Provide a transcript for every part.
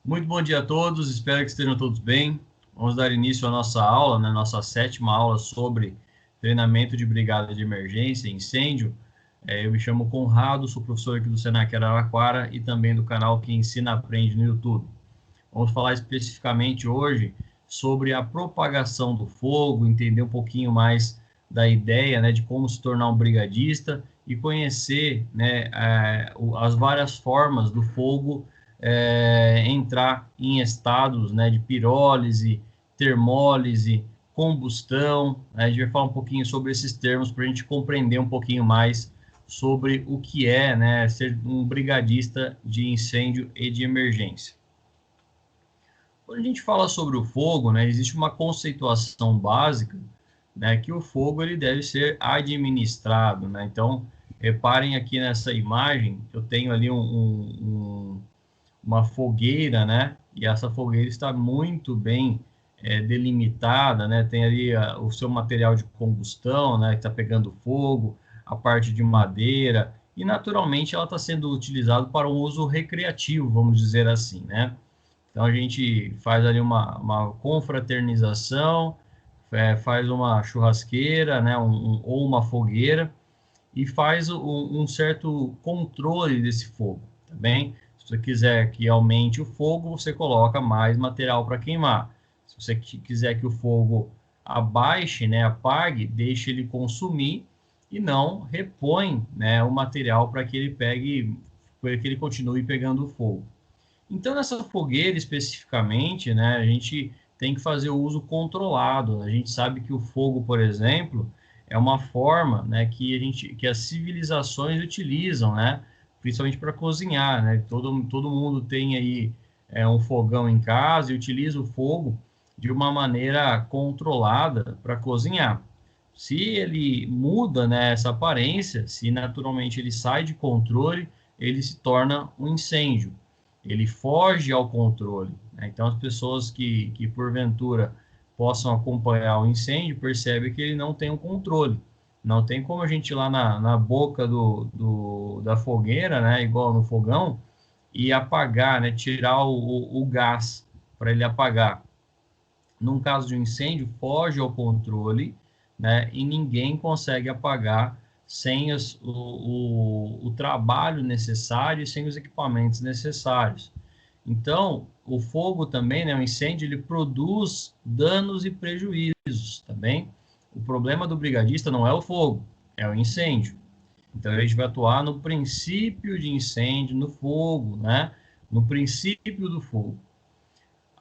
Muito bom dia a todos, espero que estejam todos bem. Vamos dar início à nossa aula, né, nossa sétima aula sobre treinamento de brigada de emergência e incêndio. Eu me chamo Conrado, sou professor aqui do Senac Araraquara e também do canal que Ensina Aprende no YouTube. Vamos falar especificamente hoje sobre a propagação do fogo, entender um pouquinho mais da ideia, né, de como se tornar um brigadista e conhecer, né, as várias formas do fogo entrar em estados, né, de pirólise, termólise, combustão. A gente vai falar um pouquinho sobre esses termos para a gente compreender um pouquinho mais sobre o que é, né, ser um brigadista de incêndio e de emergência. Quando a gente fala sobre o fogo, né, existe uma conceituação básica, né, que o fogo ele deve ser administrado, né? Então, reparem aqui nessa imagem, eu tenho ali uma fogueira, né? E essa fogueira está muito bem delimitada, né? Tem ali o seu material de combustão, né? Que está pegando fogo, a parte de madeira, e naturalmente ela está sendo utilizada para um uso recreativo, vamos dizer assim, né? Então a gente faz ali uma confraternização, faz uma churrasqueira, né, ou uma fogueira, e faz um certo controle desse fogo, tá bem? Se você quiser que aumente o fogo, você coloca mais material para queimar. Se você quiser que o fogo abaixe, né, apague, deixe ele consumir e não repõe, né, o material para que ele pegue, para que ele continue pegando fogo. Então, nessa fogueira especificamente, né, a gente tem que fazer o uso controlado. A gente sabe que o fogo, por exemplo, é uma forma, né, que as civilizações utilizam, né, principalmente para cozinhar, né. Todo mundo tem aí um fogão em casa e utiliza o fogo de uma maneira controlada para cozinhar. Se ele muda, né, essa aparência, se naturalmente ele sai de controle, ele se torna um incêndio, ele foge ao controle, né? Então, as pessoas que porventura possam acompanhar o incêndio percebem que ele não tem o controle. Não tem como a gente ir lá na boca da fogueira, né, igual no fogão, e apagar, né, tirar o gás para ele apagar. Num caso de um incêndio, foge ao controle, né, e ninguém consegue apagar sem o trabalho necessário e sem os equipamentos necessários. Então, o fogo também, né, o incêndio, ele produz danos e prejuízos também. O problema do brigadista não é o fogo, é o incêndio. Então, a gente vai atuar no princípio de incêndio, no fogo, né, no princípio do fogo.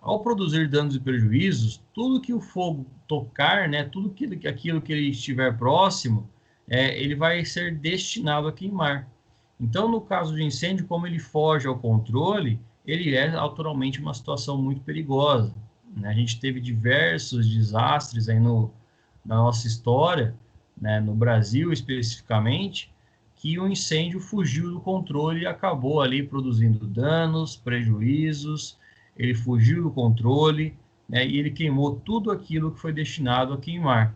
Ao produzir danos e prejuízos, tudo que o fogo tocar, né, aquilo que ele estiver próximo, ele vai ser destinado a queimar. Então, no caso de incêndio, como ele foge ao controle, ele é naturalmente uma situação muito perigosa, né? A gente teve diversos desastres aí na nossa história, né, no Brasil especificamente, que o incêndio fugiu do controle e acabou ali produzindo danos, prejuízos, ele fugiu do controle, né, e ele queimou tudo aquilo que foi destinado a queimar.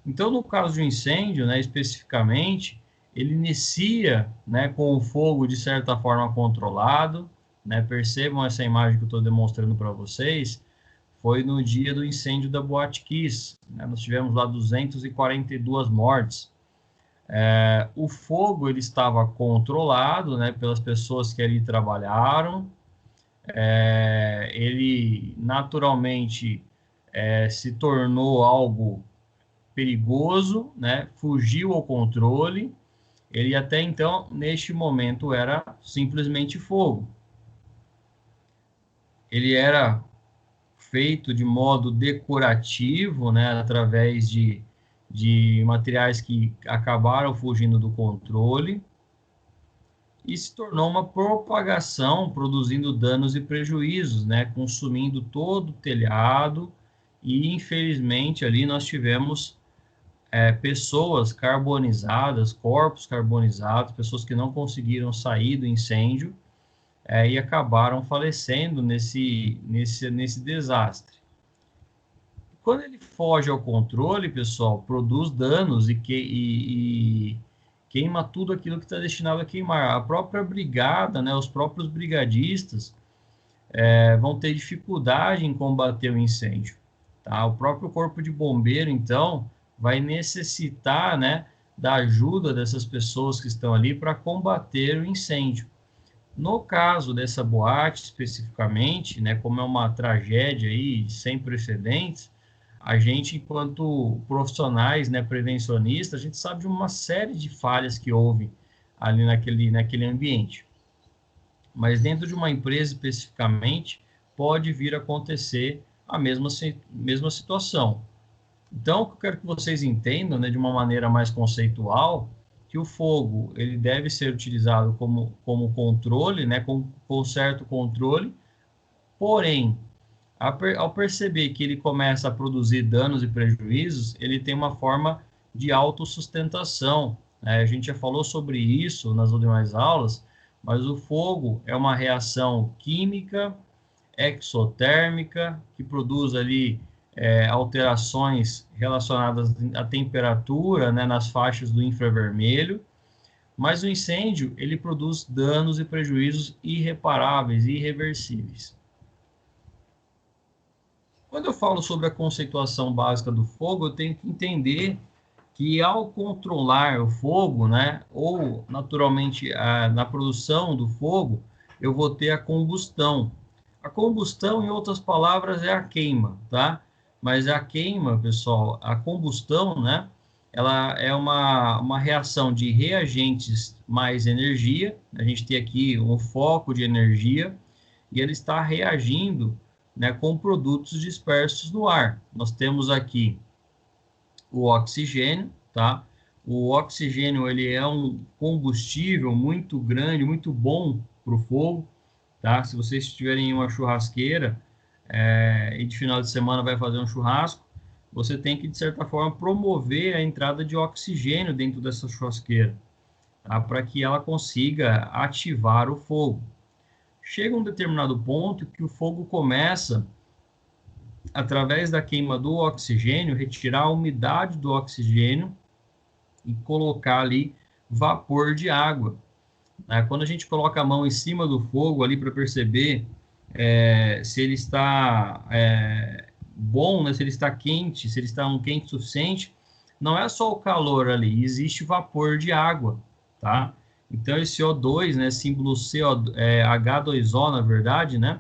Então, no caso de um incêndio, né, especificamente, ele inicia, né, com o fogo de certa forma controlado, né, percebam essa imagem que eu estou demonstrando para vocês, foi no dia do incêndio da Boate Kiss, né, nós tivemos lá 242 mortes. O fogo ele estava controlado, né, pelas pessoas que ali trabalharam, ele naturalmente se tornou algo perigoso, né? Fugiu ao controle. Ele até então, neste momento, era simplesmente fogo. Ele era feito de modo decorativo, né? Através de materiais que acabaram fugindo do controle e se tornou uma propagação, produzindo danos e prejuízos, né? Consumindo todo o telhado e, infelizmente, ali nós tivemos pessoas carbonizadas, corpos carbonizados, pessoas que não conseguiram sair do incêndio e acabaram falecendo nesse desastre. Quando ele foge ao controle, pessoal, produz danos e queima tudo aquilo que está destinado a queimar. A própria brigada, né, os próprios brigadistas, vão ter dificuldade em combater o incêndio. Tá? O próprio corpo de bombeiro, então, vai necessitar, né, da ajuda dessas pessoas que estão ali para combater o incêndio. No caso dessa boate especificamente, né, como é uma tragédia aí sem precedentes, a gente, enquanto profissionais, né, prevencionistas, a gente sabe de uma série de falhas que houve ali naquele ambiente. Mas dentro de uma empresa especificamente, pode vir a acontecer a mesma situação. Então, eu quero que vocês entendam, né, de uma maneira mais conceitual, que o fogo ele deve ser utilizado como controle, né, com certo controle, porém, ao perceber que ele começa a produzir danos e prejuízos, ele tem uma forma de autossustentação, né? A gente já falou sobre isso nas últimas aulas, mas o fogo é uma reação química exotérmica, que produz ali alterações relacionadas à temperatura, né, nas faixas do infravermelho, mas o incêndio, ele produz danos e prejuízos irreparáveis e irreversíveis. Quando eu falo sobre a conceituação básica do fogo, eu tenho que entender que ao controlar o fogo, né, ou naturalmente na produção do fogo, eu vou ter a combustão. A combustão, em outras palavras, é a queima, tá? Mas a queima, pessoal, a combustão, né, ela é uma reação de reagentes mais energia. A gente tem aqui um foco de energia e ele está reagindo, né, com produtos dispersos no ar. Nós temos aqui o oxigênio, tá? O oxigênio, ele é um combustível muito grande, muito bom para o fogo, tá? Se vocês tiverem uma churrasqueira e de final de semana vai fazer um churrasco, você tem que, de certa forma, promover a entrada de oxigênio dentro dessa churrasqueira, tá? Para que ela consiga ativar o fogo. Chega um determinado ponto que o fogo começa, através da queima do oxigênio, retirar a umidade do oxigênio e colocar ali vapor de água. Quando a gente coloca a mão em cima do fogo ali para perceber se ele está bom, né, se ele está quente, se ele está quente suficiente, não é só o calor ali, existe vapor de água, tá? Então, esse O2, né, símbolo H2O, na verdade, né,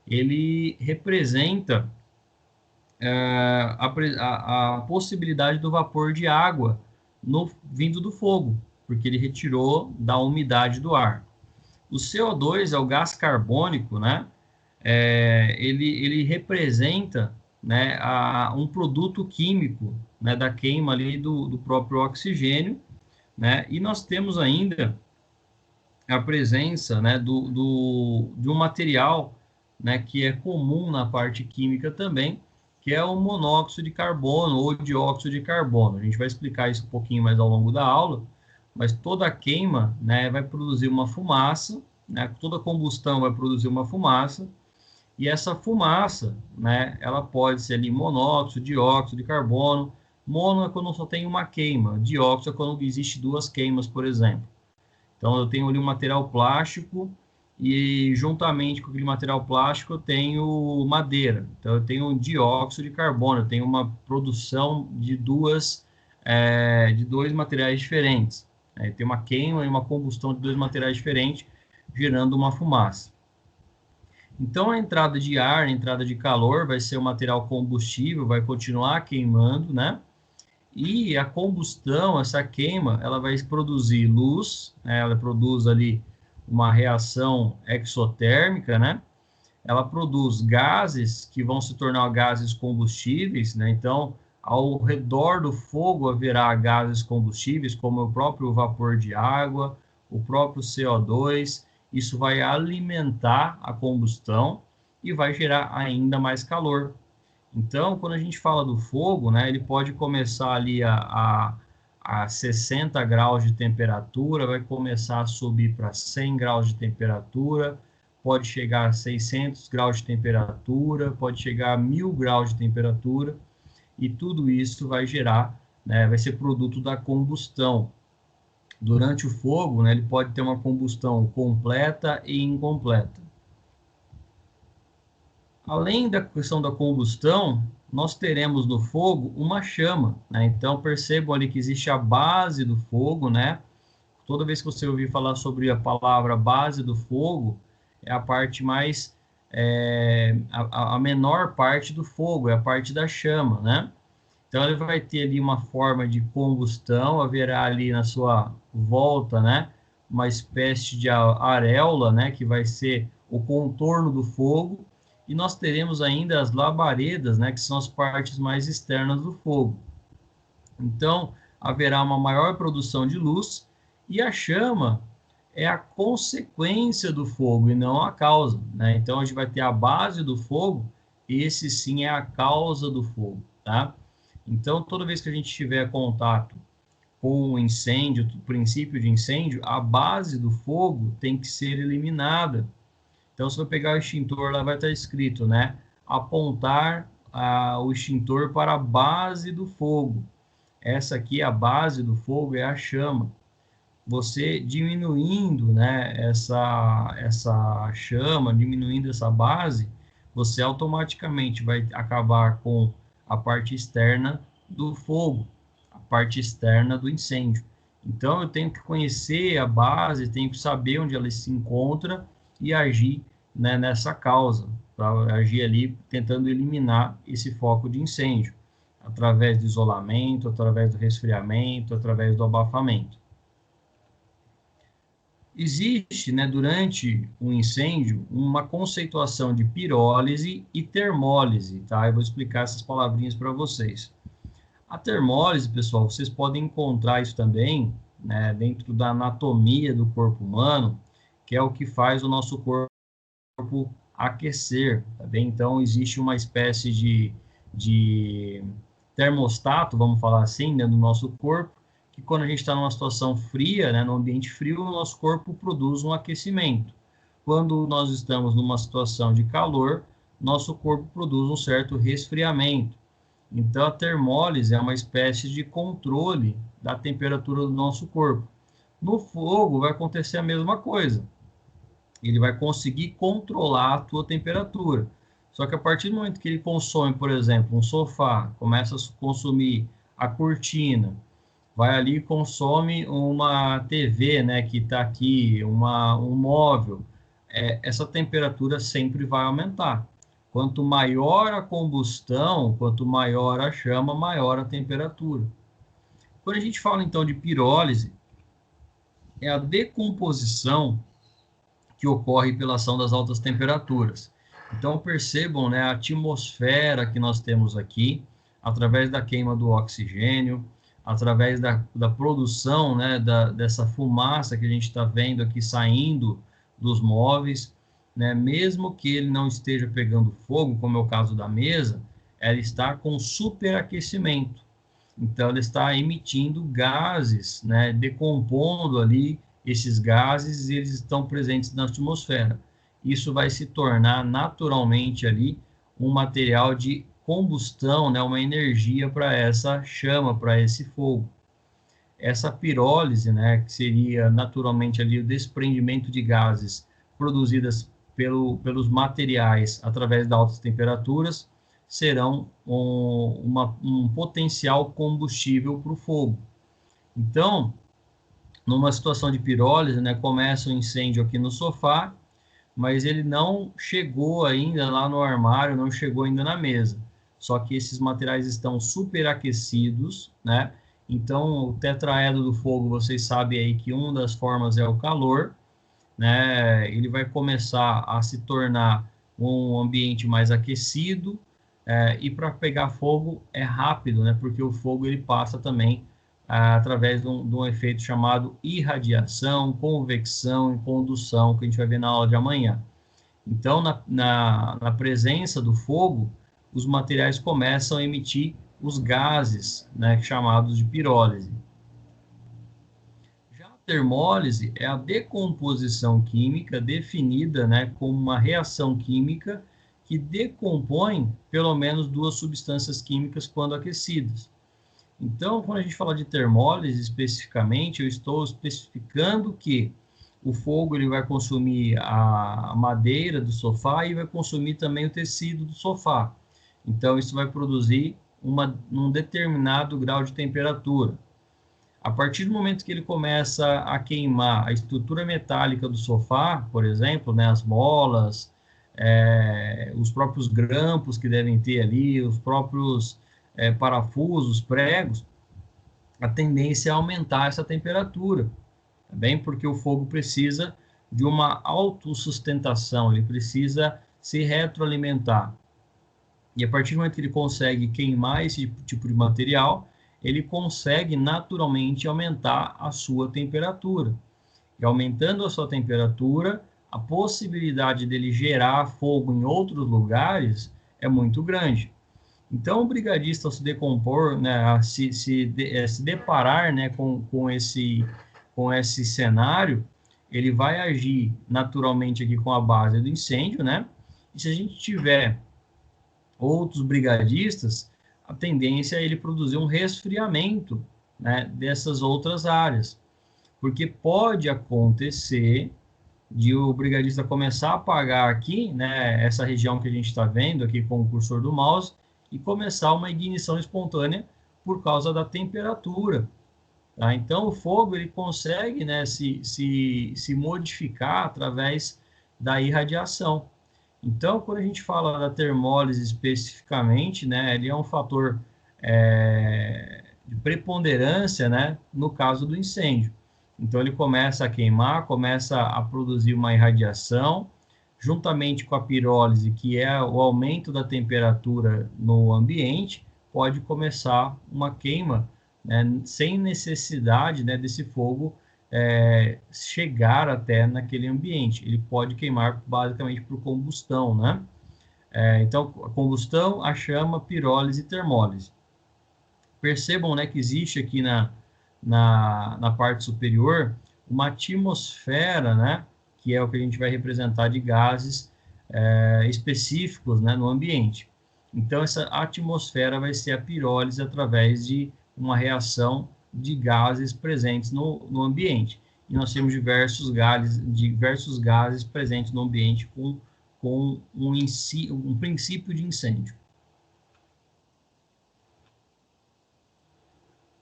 ele representa a possibilidade do vapor de água vindo do fogo, porque ele retirou da umidade do ar. O CO2 é o gás carbônico, né? Ele representa, né, um produto químico, né, da queima ali do próprio oxigênio, né? E nós temos ainda a presença, né, de um material, né, que é comum na parte química também, que é o monóxido de carbono ou dióxido de carbono. A gente vai explicar isso um pouquinho mais ao longo da aula, mas toda queima, né, vai produzir uma fumaça, né, toda combustão vai produzir uma fumaça, e essa fumaça, né, ela pode ser ali monóxido, dióxido de carbono. Mono é quando só tem uma queima, dióxido é quando existe duas queimas, por exemplo. Então, eu tenho ali um material plástico e, juntamente com aquele material plástico, eu tenho madeira. Então, eu tenho um dióxido de carbono, eu tenho uma produção de dois materiais diferentes. Tem uma queima e uma combustão de dois materiais diferentes, gerando uma fumaça. Então, a entrada de ar, a entrada de calor, vai ser o material combustível, vai continuar queimando, né? E a combustão, essa queima, ela vai produzir luz, né? Ela produz ali uma reação exotérmica, né? Ela produz gases que vão se tornar gases combustíveis, né? Então, ao redor do fogo haverá gases combustíveis, como o próprio vapor de água, o próprio CO2. Isso vai alimentar a combustão e vai gerar ainda mais calor. Então, quando a gente fala do fogo, né, ele pode começar ali a 60 graus de temperatura, vai começar a subir para 100 graus de temperatura, pode chegar a 600 graus de temperatura, pode chegar a 1000 graus de temperatura, e tudo isso vai gerar, né, vai ser produto da combustão. Durante o fogo, né, ele pode ter uma combustão completa e incompleta. Além da questão da combustão, nós teremos no fogo uma chama, né? Então, percebam ali que existe a base do fogo, né? Toda vez que você ouvir falar sobre a palavra base do fogo, é a parte mais, a menor parte do fogo, é a parte da chama, né? Então, ele vai ter ali uma forma de combustão, haverá ali na sua volta, né? Uma espécie de areola, né? Que vai ser o contorno do fogo, e nós teremos ainda as labaredas, né? Que são as partes mais externas do fogo. Então, haverá uma maior produção de luz, e a chama é a consequência do fogo e não a causa, né? Então, a gente vai ter a base do fogo, e esse sim é a causa do fogo, tá? Então, toda vez que a gente tiver contato com o incêndio, o princípio de incêndio, a base do fogo tem que ser eliminada. Então, se eu pegar o extintor, lá vai estar escrito, né? Apontar o extintor para a base do fogo. Essa aqui, a base do fogo, é a chama. Você diminuindo, né, essa chama, diminuindo essa base, você automaticamente vai acabar com a parte externa do fogo, a parte externa do incêndio. Então, eu tenho que conhecer a base, tenho que saber onde ela se encontra e agir, né, nessa causa, para agir ali tentando eliminar esse foco de incêndio, através do isolamento, através do resfriamento, através do abafamento. Existe, né, durante um incêndio, uma conceituação de pirólise e termólise, tá? Eu vou explicar essas palavrinhas para vocês. A termólise, pessoal, vocês podem encontrar isso também, né, dentro da anatomia do corpo humano, que é o que faz o nosso corpo aquecer, tá bem? Então, existe uma espécie de termostato, vamos falar assim, né, no nosso corpo, que quando a gente está numa situação fria, né, no ambiente frio, o nosso corpo produz um aquecimento. Quando nós estamos numa situação de calor, nosso corpo produz um certo resfriamento. Então, a termólise é uma espécie de controle da temperatura do nosso corpo. No fogo vai acontecer a mesma coisa. Ele vai conseguir controlar a tua temperatura. Só que a partir do momento que ele consome, por exemplo, um sofá, começa a consumir a cortina, vai ali e consome uma TV, né, que está aqui, um móvel, essa temperatura sempre vai aumentar. Quanto maior a combustão, quanto maior a chama, maior a temperatura. Quando a gente fala, então, de pirólise, é a decomposição que ocorre pela ação das altas temperaturas. Então, percebam, né, a atmosfera que nós temos aqui, através da queima do oxigênio, através da produção, né, dessa fumaça que a gente está vendo aqui saindo dos móveis, né, mesmo que ele não esteja pegando fogo, como é o caso da mesa, ela está com superaquecimento. Então, ela está emitindo gases, né, decompondo ali esses gases, e eles estão presentes na atmosfera. Isso vai se tornar naturalmente ali um material de combustão, né, uma energia para essa chama, para esse fogo. Essa pirólise, né, que seria naturalmente ali o desprendimento de gases produzidas pelos materiais através de altas temperaturas, serão um potencial combustível para o fogo. Então, numa situação de pirólise, né, começa o incêndio aqui no sofá, mas ele não chegou ainda lá no armário, não chegou ainda na mesa. Só que esses materiais estão superaquecidos, né? Então, o tetraedro do fogo, vocês sabem aí que uma das formas é o calor, né? Ele vai começar a se tornar um ambiente mais aquecido, e para pegar fogo é rápido, né? Porque o fogo ele passa também através de um efeito chamado irradiação, convecção e condução, que a gente vai ver na aula de amanhã. Então, na presença do fogo, os materiais começam a emitir os gases, né, chamados de pirólise. Já a termólise é a decomposição química definida, né, como uma reação química que decompõe pelo menos duas substâncias químicas quando aquecidas. Então, quando a gente fala de termólise especificamente, eu estou especificando que o fogo ele vai consumir a madeira do sofá e vai consumir também o tecido do sofá. Então, isso vai produzir um determinado grau de temperatura. A partir do momento que ele começa a queimar a estrutura metálica do sofá, por exemplo, né, as molas, os próprios grampos que devem ter ali, os próprios parafusos, pregos, a tendência é aumentar essa temperatura, tá bem? Porque o fogo precisa de uma autossustentação, ele precisa se retroalimentar. E a partir do momento que ele consegue queimar esse tipo de material, ele consegue naturalmente aumentar a sua temperatura. E aumentando a sua temperatura, a possibilidade dele gerar fogo em outros lugares é muito grande. Então, o brigadista, ao se decompor, né, se deparar, né, com esse cenário, ele vai agir naturalmente aqui com a base do incêndio, né? E se a gente tiver outros brigadistas, a tendência é ele produzir um resfriamento, né, dessas outras áreas. Porque pode acontecer de o brigadista começar a apagar aqui, né, essa região que a gente está vendo aqui com o cursor do mouse, e começar uma ignição espontânea por causa da temperatura. Tá? Então, o fogo ele consegue, né, se modificar através da irradiação. Então, quando a gente fala da termólise especificamente, né, ele é um fator de preponderância, né, no caso do incêndio. Então, ele começa a queimar, começa a produzir uma irradiação, juntamente com a pirólise, que é o aumento da temperatura no ambiente, pode começar uma queima, né, sem necessidade, né, desse fogo chegar até naquele ambiente. Ele pode queimar basicamente por combustão, né? Então, a combustão, a chama, pirólise e termólise. Percebam, né, que existe aqui na parte superior uma atmosfera, né, que é o que a gente vai representar de gases específicos, né, no ambiente. Então, essa atmosfera vai ser a pirólise através de uma reação de gases presentes no ambiente. E nós temos diversos gases presentes no ambiente com um princípio de incêndio.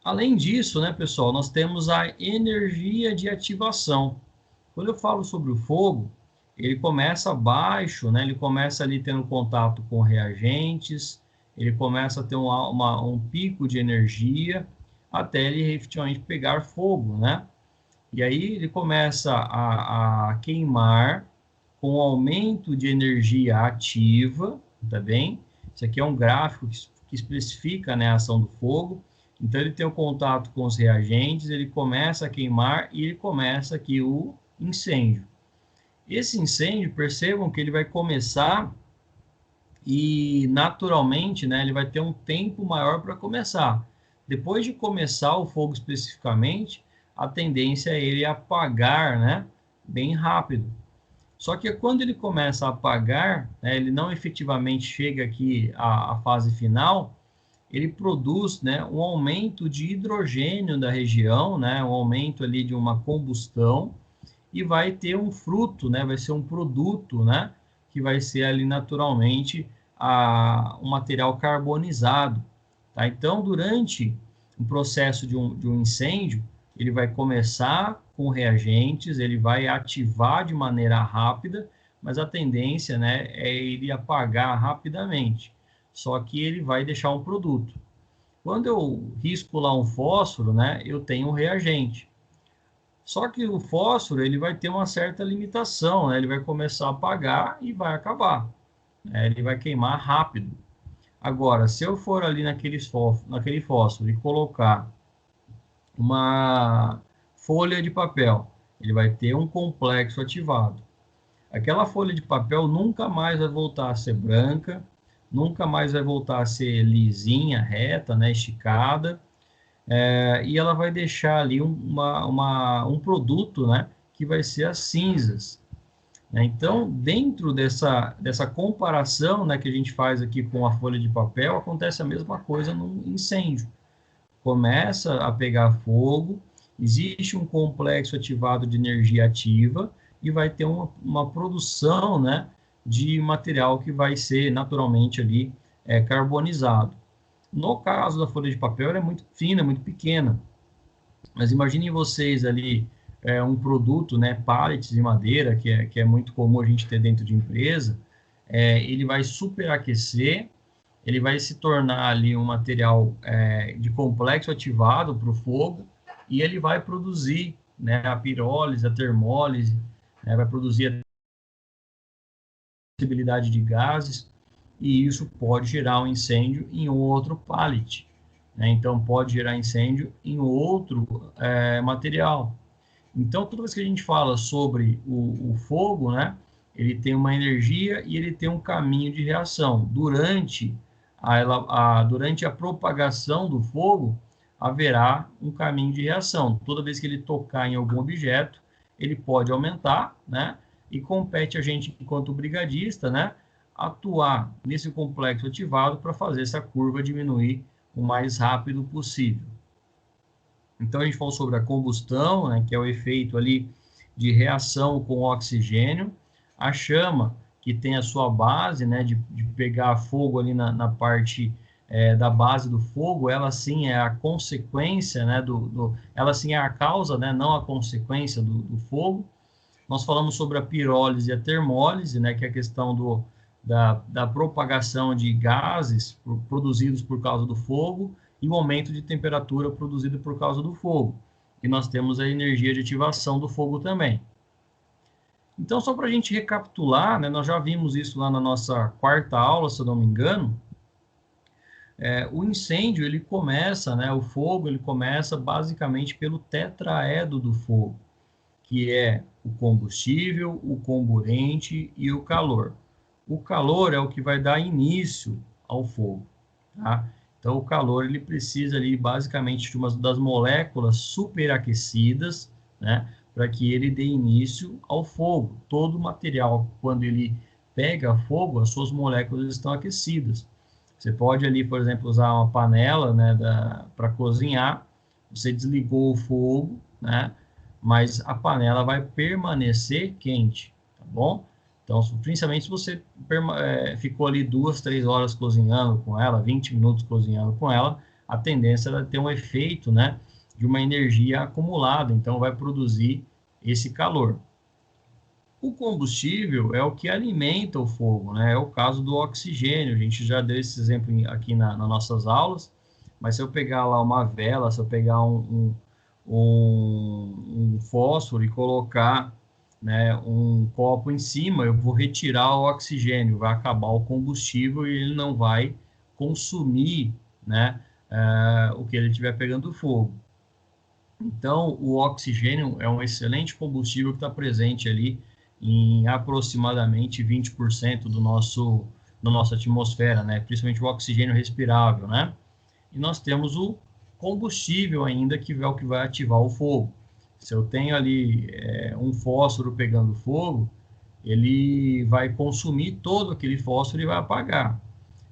Além disso, né, pessoal, nós temos a energia de ativação. Quando eu falo sobre o fogo, ele começa baixo, né, ele começa ali tendo contato com reagentes, ele começa a ter um pico de energia, até ele efetivamente pegar fogo, né? E aí ele começa a queimar com aumento de energia ativa, tá bem? Isso aqui é um gráfico que especifica, né, a ação do fogo. Então ele tem o contato com os reagentes, ele começa a queimar e ele começa aqui o incêndio. Esse incêndio, percebam que ele vai começar e naturalmente, né, ele vai ter um tempo maior para começar. Depois de começar o fogo especificamente, a tendência é ele apagar, né, bem rápido. Só que quando ele começa a apagar, né, ele não efetivamente chega aqui à fase final, ele produz, né, um aumento de hidrogênio da região, né, um aumento ali de uma combustão, e vai ter um fruto, né, vai ser um produto, né, que vai ser ali naturalmente um material carbonizado. Tá? Então, durante o processo de um incêndio, ele vai começar com reagentes, ele vai ativar de maneira rápida, mas a tendência, né, é ele apagar rapidamente. Só que ele vai deixar um produto. Quando eu risco lá um fósforo, né, eu tenho um reagente. Só que o fósforo ele vai ter uma certa limitação, né? Ele vai começar a apagar e vai acabar. Né? Ele vai queimar rápido. Agora, se eu for ali naquele fósforo e colocar uma folha de papel, ele vai ter um complexo ativado. Aquela folha de papel nunca mais vai voltar a ser branca, nunca mais vai voltar a ser lisinha, reta, né, esticada, e ela vai deixar ali um produto, né, que vai ser as cinzas. Então, dentro dessa comparação, né, que a gente faz aqui com a folha de papel, acontece a mesma coisa no incêndio. Começa a pegar fogo, existe um complexo ativado de energia ativa e vai ter uma produção, né, de material que vai ser naturalmente ali carbonizado. No caso da folha de papel, ela é muito fina, muito pequena. Mas imaginem vocês ali um produto, né, pallets de madeira, que é muito comum a gente ter dentro de empresa, ele vai superaquecer, ele vai se tornar ali um material de complexo ativado para o fogo, e ele vai produzir, né, a pirólise, a termólise, né, vai produzir a possibilidade de gases, e isso pode gerar um incêndio em outro pallet, né? Então, pode gerar incêndio em outro material. Então, toda vez que a gente fala sobre o fogo, né, ele tem uma energia e ele tem um caminho de reação. Durante a propagação do fogo, haverá um caminho de reação. Toda vez que ele tocar em algum objeto, ele pode aumentar, né? E compete a gente, enquanto brigadista, né, atuar nesse complexo ativado para fazer essa curva diminuir o mais rápido possível. Então, a gente falou sobre a combustão, né, que é o efeito ali de reação com oxigênio. A chama, que tem a sua base, né, de pegar fogo ali na parte da base do fogo, ela sim é a consequência, né, ela sim é a causa, né, não a consequência do fogo. Nós falamos sobre a pirólise e a termólise, né, que é a questão da propagação de gases produzidos por causa do fogo e o aumento de temperatura produzido por causa do fogo. E nós temos a energia de ativação do fogo também. Então, só para a gente recapitular, né, nós já vimos isso lá na nossa quarta aula, se eu não me engano, o incêndio, ele começa, né, o fogo, ele começa basicamente pelo tetraedro do fogo, que é o combustível, o comburente e o calor. O calor é o que vai dar início ao fogo, tá? Então, o calor, ele precisa ali, basicamente, de uma das moléculas superaquecidas, né, para que ele dê início ao fogo. Todo material, quando ele pega fogo, as suas moléculas estão aquecidas. Você pode ali, por exemplo, usar uma panela, né, para cozinhar, você desligou o fogo, né, mas a panela vai permanecer quente, tá bom? Então, principalmente se você ficou ali 2, 3 horas cozinhando com ela, 20 minutos cozinhando com ela, a tendência é ter um efeito, né, de uma energia acumulada, então vai produzir esse calor. O combustível é o que alimenta o fogo, né? É o caso do oxigênio, a gente já deu esse exemplo aqui nas nossas aulas, mas se eu pegar lá uma vela, se eu pegar um fósforo e colocar, né, um copo em cima, eu vou retirar o oxigênio, vai acabar o combustível e ele não vai consumir, né, o que ele estiver pegando fogo. Então, o oxigênio é um excelente combustível que está presente ali em aproximadamente 20% da nossa atmosfera, né? Principalmente o oxigênio respirável, né? E nós temos o combustível ainda, que é o que vai ativar o fogo. Se eu tenho ali um fósforo pegando fogo, ele vai consumir todo aquele fósforo e vai apagar.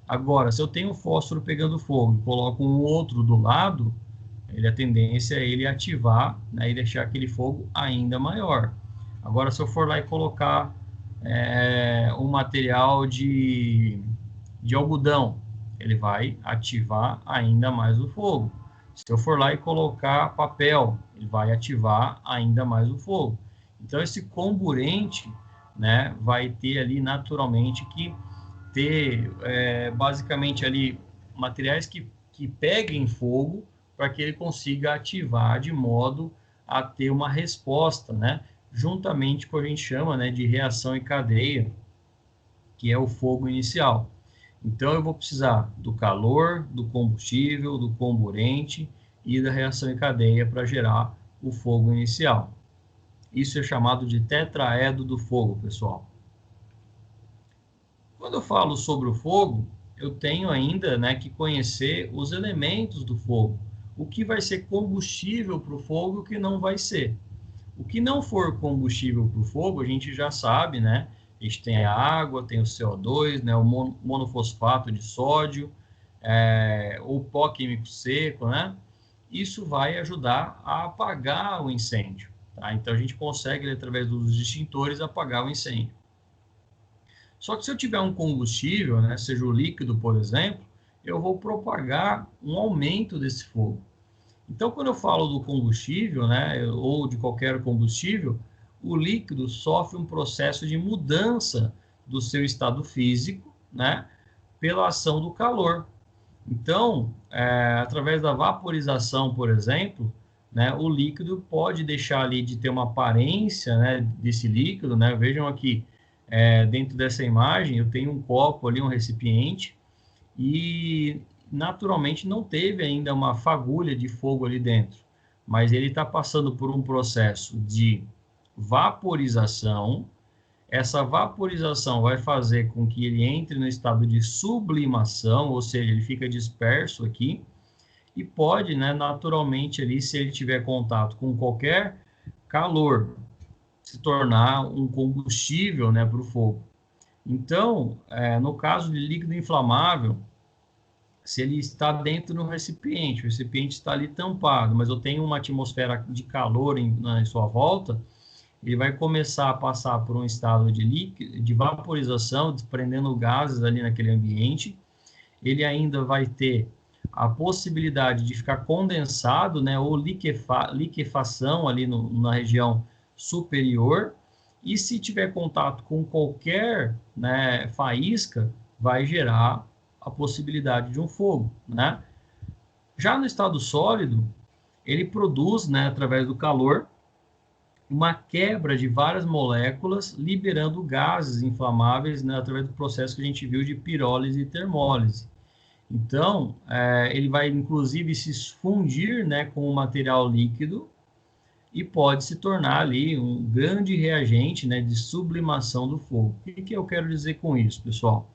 Agora, se eu tenho um fósforo pegando fogo e coloco um outro do lado, a tendência é ele ativar, né, e deixar aquele fogo ainda maior. Agora, se eu for lá e colocar um material de algodão, ele vai ativar ainda mais o fogo. Se eu for lá e colocar papel, ele vai ativar ainda mais o fogo. Então, esse comburente, né, vai ter ali naturalmente que ter basicamente ali materiais que peguem fogo para que ele consiga ativar de modo a ter uma resposta, né, juntamente com o que a gente chama, né, de reação em cadeia, que é o fogo inicial. Então, eu vou precisar do calor, do combustível, do comburente e da reação em cadeia para gerar o fogo inicial. Isso é chamado de tetraedro do fogo, pessoal. Quando eu falo sobre o fogo, eu tenho ainda, né, que conhecer os elementos do fogo. O que vai ser combustível para o fogo e o que não vai ser. O que não for combustível para o fogo, a gente já sabe, né? A gente tem a água, tem o CO2, né, o monofosfato de sódio, o pó químico seco, né? isso vai ajudar a apagar o incêndio. Tá? Então, a gente consegue, através dos extintores, apagar o incêndio. Só que se eu tiver um combustível, né, seja o líquido, por exemplo, eu vou propagar um aumento desse fogo. Então, quando eu falo do combustível, né, ou de qualquer combustível, o líquido sofre um processo de mudança do seu estado físico, né, pela ação do calor. Então, através da vaporização, por exemplo, né, o líquido pode deixar ali de ter uma aparência, né, desse líquido, né? Vejam aqui, dentro dessa imagem, eu tenho um copo ali, um recipiente, e naturalmente não teve ainda uma fagulha de fogo ali dentro, mas ele está passando por um processo de vaporização. Essa vaporização vai fazer com que ele entre no estado de sublimação, ou seja, ele fica disperso aqui, e pode, né, naturalmente ali, se ele tiver contato com qualquer calor, se tornar um combustível, né, para o fogo. Então, no caso de líquido inflamável, se ele está dentro do recipiente, o recipiente está ali tampado, mas eu tenho uma atmosfera de calor em sua volta, ele vai começar a passar por um estado de líquido, de vaporização, desprendendo gases ali naquele ambiente. Ele ainda vai ter a possibilidade de ficar condensado, né, ou liquefação ali na região superior. E se tiver contato com qualquer, né, faísca, vai gerar a possibilidade de um fogo, né? Já no estado sólido, ele produz, né, através do calor, uma quebra de várias moléculas, liberando gases inflamáveis, né, através do processo que a gente viu de pirólise e termólise. Então, ele vai, inclusive, se fundir, né, com o material líquido e pode se tornar ali um grande reagente, né, de sublimação do fogo. O que eu quero dizer com isso, pessoal?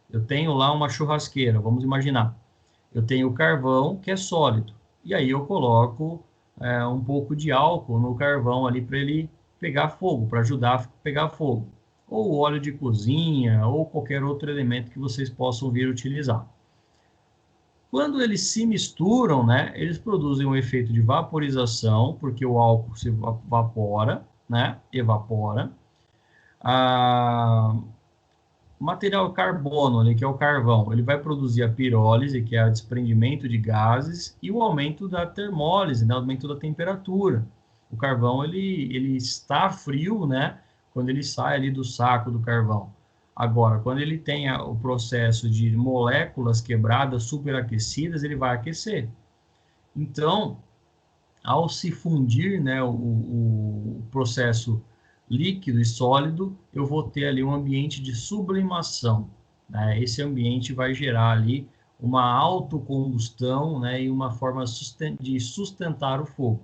Eu tenho lá uma churrasqueira, vamos imaginar. Eu tenho o carvão, que é sólido, e aí eu coloco um pouco de álcool no carvão ali para ele pegar fogo, para ajudar a pegar fogo. Ou óleo de cozinha, ou qualquer outro elemento que vocês possam vir utilizar. Quando eles se misturam, né, eles produzem um efeito de vaporização, porque o álcool se evapora, né, evapora. O material carbono, ali, que é o carvão, ele vai produzir a pirólise, que é o desprendimento de gases, e o aumento da termólise, né, o aumento da temperatura. O carvão, ele está frio, né, quando ele sai ali do saco do carvão. Agora, quando ele tem o processo de moléculas quebradas, superaquecidas, ele vai aquecer. Então, ao se fundir, né, o processo líquido e sólido, eu vou ter ali um ambiente de sublimação, né? Esse ambiente vai gerar ali uma autocombustão, né, e uma forma de sustentar o fogo.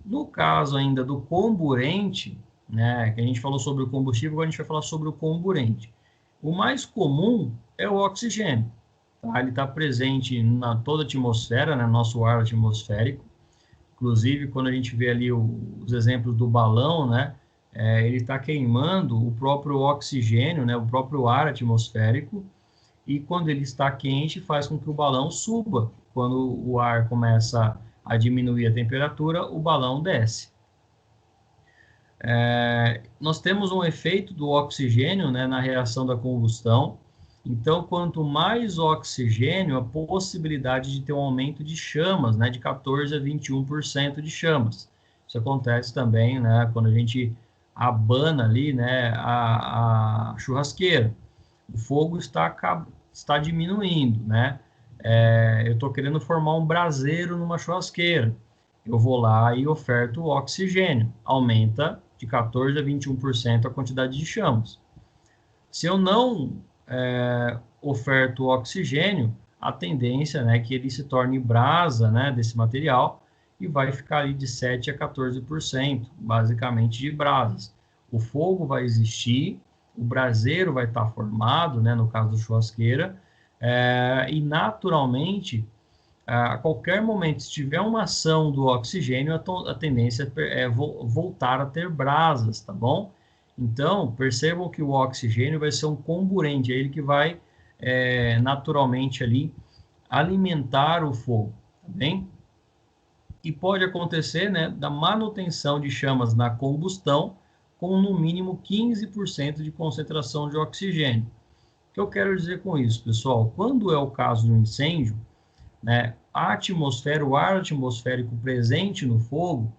No caso ainda do comburente, né, que a gente falou sobre o combustível, agora a gente vai falar sobre o comburente. O mais comum é o oxigênio, tá? Ele está presente na toda a atmosfera, né, nosso ar atmosférico. Inclusive, quando a gente vê ali os exemplos do balão, né, ele está queimando o próprio oxigênio, né, o próprio ar atmosférico, e quando ele está quente, faz com que o balão suba. Quando o ar começa a diminuir a temperatura, o balão desce. Nós temos um efeito do oxigênio, né, na reação da combustão. Então, quanto mais oxigênio, a possibilidade de ter um aumento de chamas, né, de 14% a 21% de chamas. Isso acontece também, né, quando a gente abana ali, né, a churrasqueira. O fogo está diminuindo, né? Eu estou querendo formar um braseiro numa churrasqueira. Eu vou lá e oferto o oxigênio. Aumenta de 14% a 21% a quantidade de chamas. Se eu não oferto oxigênio, a tendência, né, é que ele se torne brasa, né, desse material e vai ficar ali de 7% a 14%, basicamente, de brasas. O fogo vai existir, o braseiro vai estar formado, né, no caso da churrasqueira, e naturalmente, a qualquer momento, se tiver uma ação do oxigênio, a tendência é voltar a ter brasas, tá bom? Então, percebam que o oxigênio vai ser um comburente, é ele que vai naturalmente ali alimentar o fogo, tá bem? E pode acontecer, né, da manutenção de chamas na combustão com no mínimo 15% de concentração de oxigênio. O que eu quero dizer com isso, pessoal? Quando é o caso de um incêndio, né, a atmosfera, o ar atmosférico presente no fogo,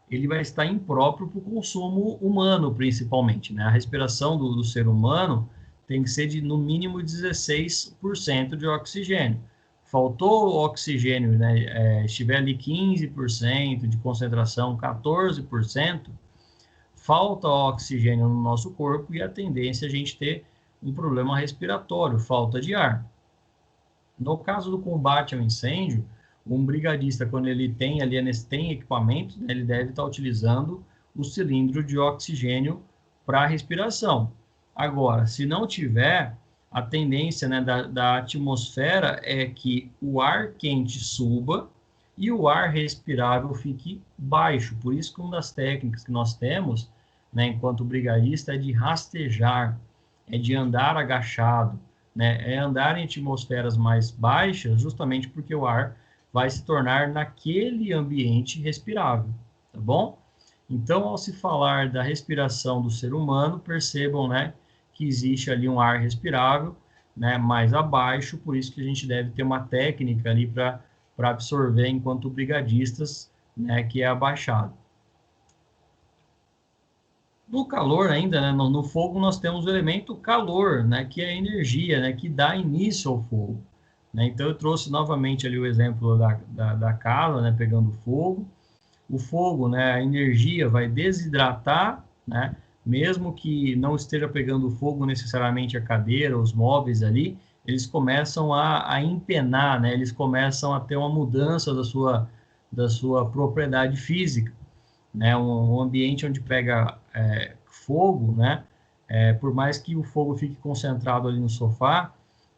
ele vai estar impróprio para o consumo humano, principalmente, né? A respiração do ser humano tem que ser de, no mínimo, 16% de oxigênio. Faltou o oxigênio, né? Estiver ali 15% de concentração, 14%, falta oxigênio no nosso corpo e a tendência é a gente ter um problema respiratório, falta de ar. No caso do combate ao incêndio, um brigadista, quando ele tem ali, tem equipamento, né, ele deve estar utilizando o cilindro de oxigênio para respiração. Agora, se não tiver, a tendência, né, da atmosfera é que o ar quente suba e o ar respirável fique baixo. Por isso que uma das técnicas que nós temos, né, enquanto brigadista, é de rastejar, é de andar agachado, né, é andar em atmosferas mais baixas, justamente porque o ar vai se tornar naquele ambiente respirável, tá bom? Então, ao se falar da respiração do ser humano, percebam, né, que existe ali um ar respirável, né, mais abaixo, por isso que a gente deve ter uma técnica ali para absorver enquanto brigadistas, né, que é abaixado. No calor ainda, né, no fogo, nós temos o elemento calor, né, que é a energia, né, que dá início ao fogo. Né? Então, eu trouxe novamente ali o exemplo da casa, né, pegando fogo. O fogo, né, a energia vai desidratar, né, mesmo que não esteja pegando fogo necessariamente a cadeira, os móveis ali, eles começam a empenar, né, eles começam a ter uma mudança da sua propriedade física. Né, um ambiente onde pega fogo, né, por mais que o fogo fique concentrado ali no sofá,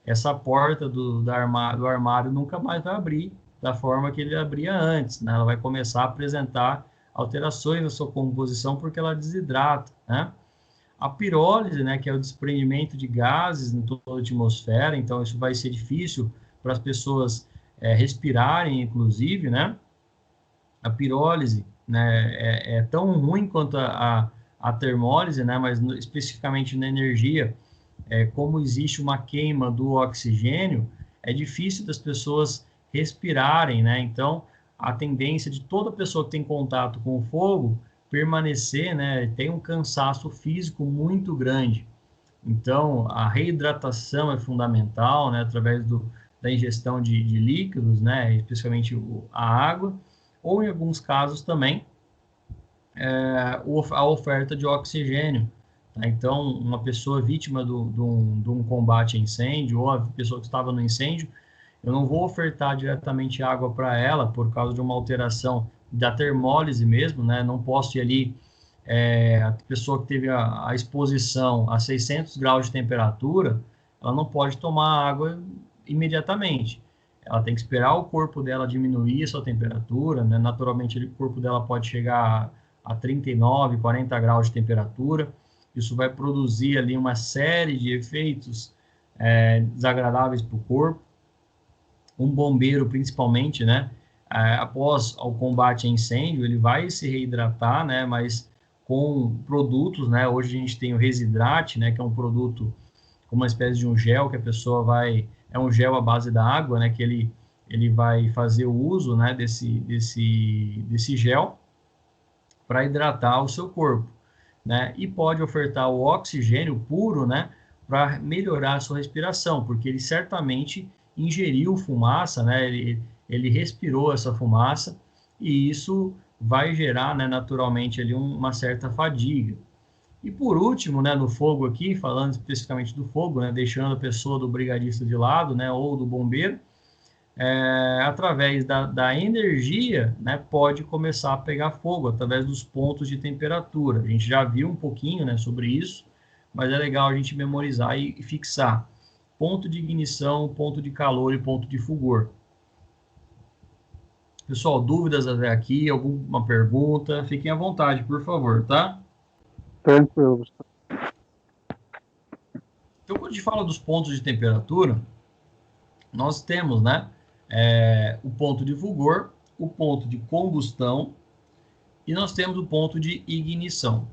essa porta do armário nunca mais vai abrir da forma que ele abria antes, né? Ela vai começar a apresentar alterações na sua composição porque ela desidrata, né? A pirólise, né, que é o desprendimento de gases em toda a atmosfera, então isso vai ser difícil para as pessoas respirarem, inclusive, né? A pirólise, né, é tão ruim quanto a termólise, né, mas especificamente na energia, como existe uma queima do oxigênio, é difícil das pessoas respirarem, né? Então, a tendência de toda pessoa que tem contato com o fogo permanecer, né, tem um cansaço físico muito grande. Então, a reidratação é fundamental, né, através da ingestão de líquidos, né, especialmente a água, ou em alguns casos também a oferta de oxigênio. Tá? Então, uma pessoa vítima de um combate a incêndio, ou a pessoa que estava no incêndio, eu não vou ofertar diretamente água para ela por causa de uma alteração da termólise mesmo, né? Não posso ir ali, a pessoa que teve a exposição a 600 graus de temperatura, ela não pode tomar água imediatamente. Ela tem que esperar o corpo dela diminuir a sua temperatura, né? Naturalmente, o corpo dela pode chegar a 39, 40 graus de temperatura. Isso vai produzir ali uma série de efeitos desagradáveis para o corpo. Um bombeiro, principalmente, né? Após o combate a incêndio, ele vai se reidratar, né? Mas com produtos, né? Hoje a gente tem o Residrate, né? Que é um produto como uma espécie de um gel que a pessoa vai... É um gel à base da água, né? Que ele vai fazer o uso, né? Desse gel para hidratar o seu corpo, né? E pode ofertar o oxigênio puro, né? Para melhorar a sua respiração, porque ele certamente ingeriu fumaça, né? Ele respirou essa fumaça e isso vai gerar, né, naturalmente ali uma certa fadiga. E por último, né, no fogo aqui, falando especificamente do fogo, né, deixando a pessoa do brigadista de lado, né, ou do bombeiro, através da energia, né, pode começar a pegar fogo, através dos pontos de temperatura. A gente já viu um pouquinho, né, sobre isso, mas é legal a gente memorizar e fixar. Ponto de ignição, ponto de calor e ponto de fulgor. Pessoal, dúvidas até aqui? Alguma pergunta? Fiquem à vontade, por favor, tá? Tranquilo. Então, quando a gente fala dos pontos de temperatura, nós temos, né, o ponto de fulgor, o ponto de combustão e nós temos o ponto de ignição.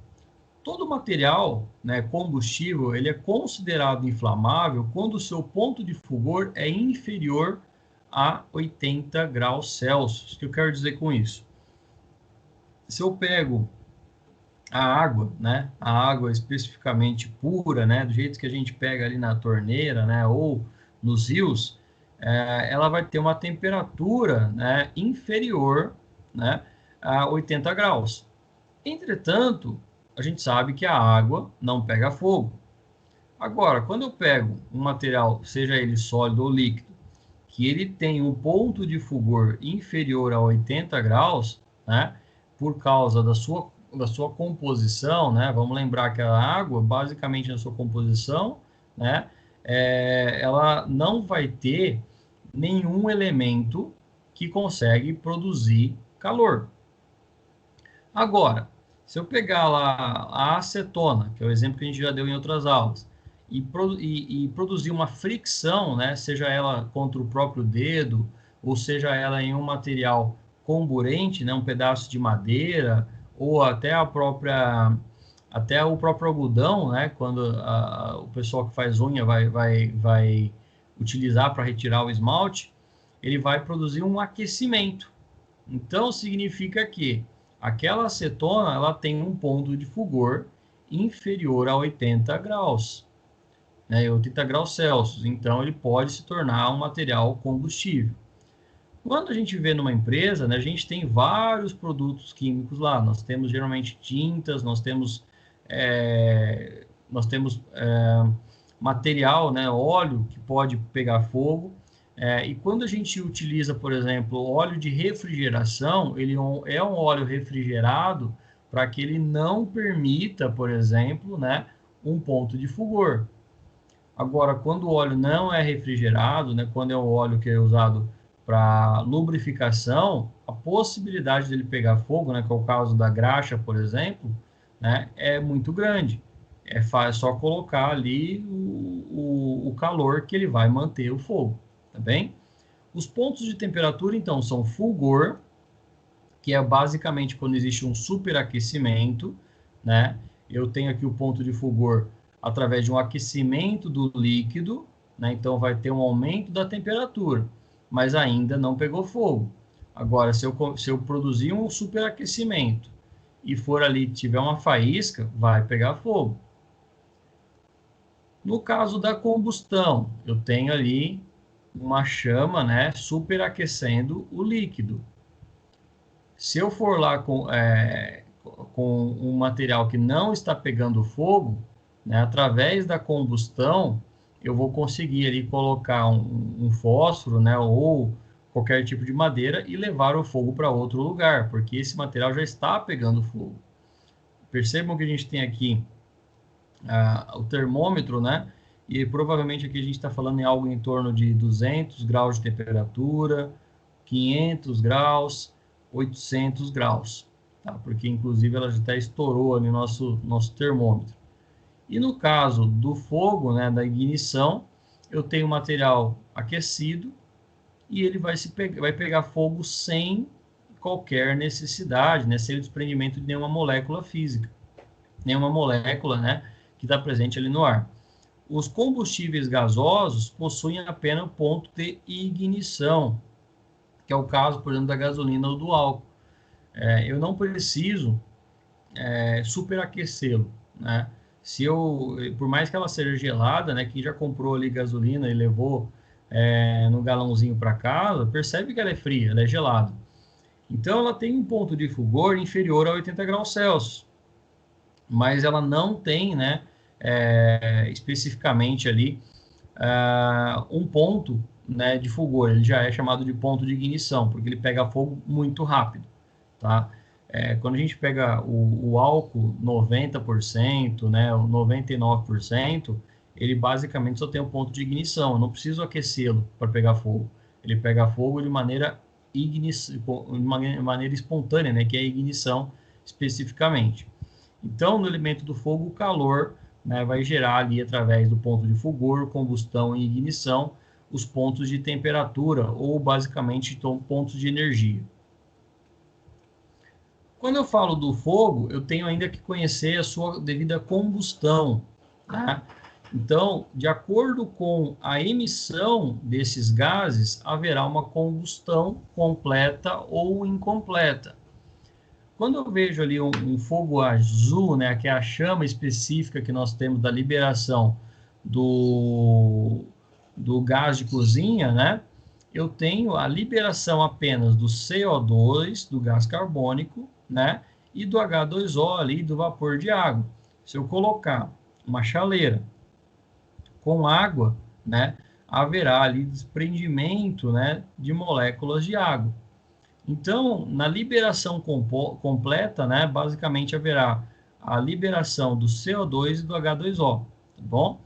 Todo material, né, combustível, ele é considerado inflamável quando o seu ponto de fulgor é inferior a 80 graus Celsius. O que eu quero dizer com isso? Se eu pego a água, né, a água especificamente pura, né, do jeito que a gente pega ali na torneira, né, ou nos rios, ela vai ter uma temperatura, né, inferior, né, a 80 graus. Entretanto, a gente sabe que a água não pega fogo. Agora, quando eu pego um material, seja ele sólido ou líquido, que ele tem um ponto de fulgor inferior a 80 graus, né, por causa da sua composição, né, vamos lembrar que a água, basicamente na sua composição, né, ela não vai ter nenhum elemento que consegue produzir calor. Agora, se eu pegar lá a acetona, que é o exemplo que a gente já deu em outras aulas, e produzir uma fricção, né, seja ela contra o próprio dedo, ou seja ela em um material comburente, né, um pedaço de madeira, ou até o próprio algodão, né, quando o pessoal que faz unha vai utilizar para retirar o esmalte, ele vai produzir um aquecimento. Então, significa que aquela acetona ela tem um ponto de fulgor inferior a 80 graus, né, 80 graus Celsius. Então, ele pode se tornar um material combustível. Quando a gente vê numa empresa, né, a gente tem vários produtos químicos lá. Nós temos geralmente tintas, nós temos material, né, óleo que pode pegar fogo. E quando a gente utiliza, por exemplo, óleo de refrigeração, ele é um óleo refrigerado para que ele não permita, por exemplo, né, um ponto de fulgor. Agora, quando o óleo não é refrigerado, né, quando é um óleo que é usado para lubrificação, a possibilidade dele pegar fogo, né, que é o caso da graxa, por exemplo, né, é muito grande. É só colocar ali o calor que ele vai manter o fogo, tá bem? Os pontos de temperatura, então, são fulgor, que é basicamente quando existe um superaquecimento, né? Eu tenho aqui o ponto de fulgor através de um aquecimento do líquido, né? Então vai ter um aumento da temperatura, mas ainda não pegou fogo. Agora, se eu produzir um superaquecimento e for ali, tiver uma faísca, vai pegar fogo. No caso da combustão, eu tenho ali uma chama, né, superaquecendo o líquido. Se eu for lá com um material que não está pegando fogo, né, através da combustão, eu vou conseguir ali colocar um fósforo, né, ou qualquer tipo de madeira e levar o fogo para outro lugar, porque esse material já está pegando fogo. Percebam que a gente tem aqui o termômetro, né, e provavelmente aqui a gente está falando em algo em torno de 200 graus de temperatura, 500 graus, 800 graus, tá? Porque inclusive ela já até estourou ali no nosso termômetro. E no caso do fogo, né, da ignição, eu tenho o material aquecido e ele vai pegar fogo sem qualquer necessidade, né, sem o desprendimento de nenhuma molécula física, nenhuma molécula, né, que está presente ali no ar. Os combustíveis gasosos possuem apenas ponto de ignição, que é o caso, por exemplo, da gasolina ou do álcool. Eu não preciso superaquecê-lo, né? Por mais que ela seja gelada, né? Quem já comprou ali gasolina e levou no galãozinho para casa, percebe que ela é fria, ela é gelada. Então, ela tem um ponto de fulgor inferior a 80 graus Celsius, mas ela não tem, né? Especificamente ali um ponto, né, de fulgor. Ele já é chamado de ponto de ignição, porque ele pega fogo muito rápido, tá? Quando a gente pega o álcool 90%, né, o 99%, ele basicamente só tem um ponto de ignição. Eu não preciso aquecê-lo para pegar fogo. Ele pega fogo de maneira espontânea, né, que é a ignição especificamente. Então, no elemento do fogo, o calor, né, vai gerar ali através do ponto de fulgor, combustão e ignição, os pontos de temperatura, ou basicamente pontos de energia. Quando eu falo do fogo, eu tenho ainda que conhecer a sua devida combustão, tá? Então, de acordo com a emissão desses gases, haverá uma combustão completa ou incompleta. Quando eu vejo ali um fogo azul, né, que é a chama específica que nós temos da liberação do gás de cozinha, né, eu tenho a liberação apenas do CO2, do gás carbônico, né, e do H2O ali, do vapor de água. Se eu colocar uma chaleira com água, né, haverá ali desprendimento, né, de moléculas de água. Então, na liberação completa, né, basicamente haverá a liberação do CO2 e do H2O, tá bom?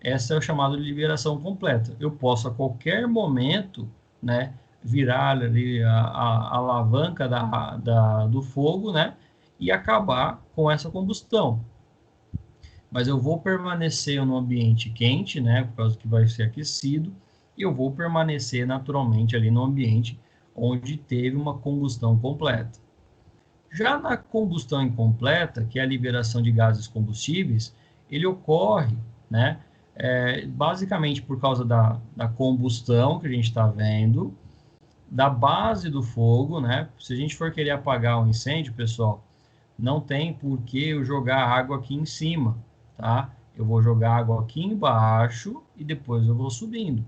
Essa é o chamado de liberação completa. Eu posso a qualquer momento, né, virar ali a alavanca do fogo, né, e acabar com essa combustão. Mas eu vou permanecer no ambiente quente, né, por causa que vai ser aquecido, e eu vou permanecer naturalmente ali no ambiente onde teve uma combustão completa. Já na combustão incompleta, que é a liberação de gases combustíveis, ele ocorre, né, basicamente por causa da combustão que a gente está vendo, da base do fogo, né? Se a gente for querer apagar um incêndio, pessoal, não tem por que eu jogar água aqui em cima, tá? Eu vou jogar água aqui embaixo e depois eu vou subindo.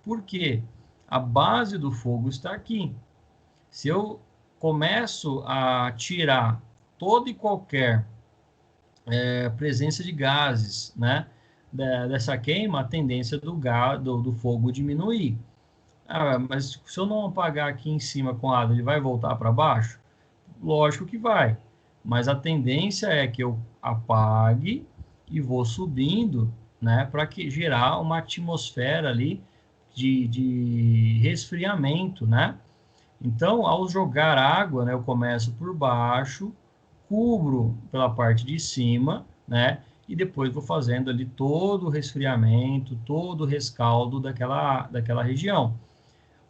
Por quê? A base do fogo está aqui. Se eu começo a tirar toda e qualquer presença de gases, né, dessa queima, a tendência do fogo diminuir. Ah, mas se eu não apagar aqui em cima com água, ele vai voltar para baixo? Lógico que vai. Mas a tendência é que eu apague e vou subindo, né, para gerar uma atmosfera ali de resfriamento, né? Então, ao jogar água, né, eu começo por baixo, cubro pela parte de cima, né? E depois vou fazendo ali todo o resfriamento, todo o rescaldo daquela região.